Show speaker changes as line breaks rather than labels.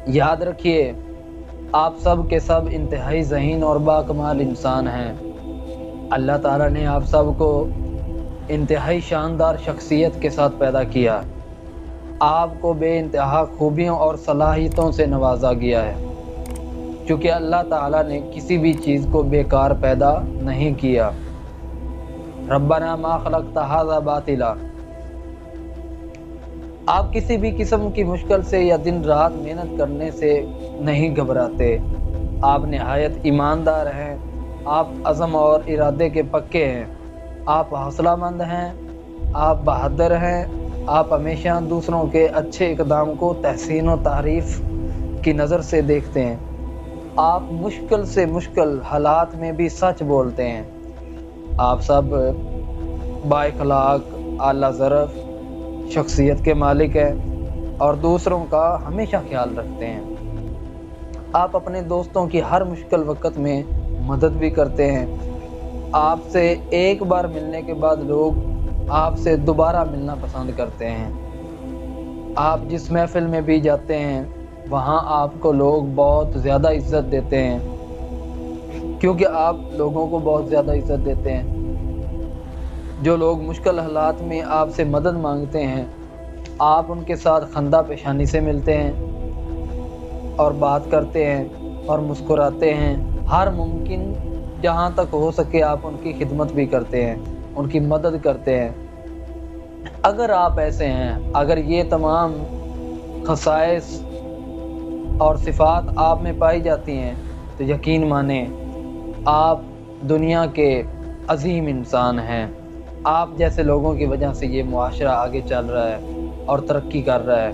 یاد رکھیے آپ سب کے سب انتہائی ذہین اور باکمال انسان ہیں۔ اللہ تعالیٰ نے آپ سب کو انتہائی شاندار شخصیت کے ساتھ پیدا کیا، آپ کو بے انتہا خوبیوں اور صلاحیتوں سے نوازا گیا ہے، چونکہ اللہ تعالیٰ نے کسی بھی چیز کو بیکار پیدا نہیں کیا۔ ربنا ما خلقت ھذا باطلا۔ آپ کسی بھی قسم کی مشکل سے یا دن رات محنت کرنے سے نہیں گھبراتے، آپ نہایت ایماندار ہیں، آپ عزم اور ارادے کے پکے ہیں، آپ حوصلہ مند ہیں، آپ بہادر ہیں، آپ ہمیشہ دوسروں کے اچھے اقدام کو تحسین و تعریف کی نظر سے دیکھتے ہیں، آپ مشکل سے مشکل حالات میں بھی سچ بولتے ہیں، آپ سب با اخلاق اعلیٰ ظرف شخصیت کے مالک ہیں اور دوسروں کا ہمیشہ خیال رکھتے ہیں۔ آپ اپنے دوستوں کی ہر مشکل وقت میں مدد بھی کرتے ہیں، آپ سے ایک بار ملنے کے بعد لوگ آپ سے دوبارہ ملنا پسند کرتے ہیں۔ آپ جس محفل میں بھی جاتے ہیں وہاں آپ کو لوگ بہت زیادہ عزت دیتے ہیں، کیونکہ آپ لوگوں کو بہت زیادہ عزت دیتے ہیں۔ جو لوگ مشکل حالات میں آپ سے مدد مانگتے ہیں آپ ان کے ساتھ خندہ پیشانی سے ملتے ہیں اور بات کرتے ہیں اور مسکراتے ہیں، ہر ممکن جہاں تک ہو سکے آپ ان کی خدمت بھی کرتے ہیں، ان کی مدد کرتے ہیں۔ اگر آپ ایسے ہیں، اگر یہ تمام خصائص اور صفات آپ میں پائی جاتی ہیں تو یقین مانیں آپ دنیا کے عظیم انسان ہیں۔ آپ جیسے لوگوں کی وجہ سے یہ معاشرہ آگے چل رہا ہے اور ترقی کر رہا ہے۔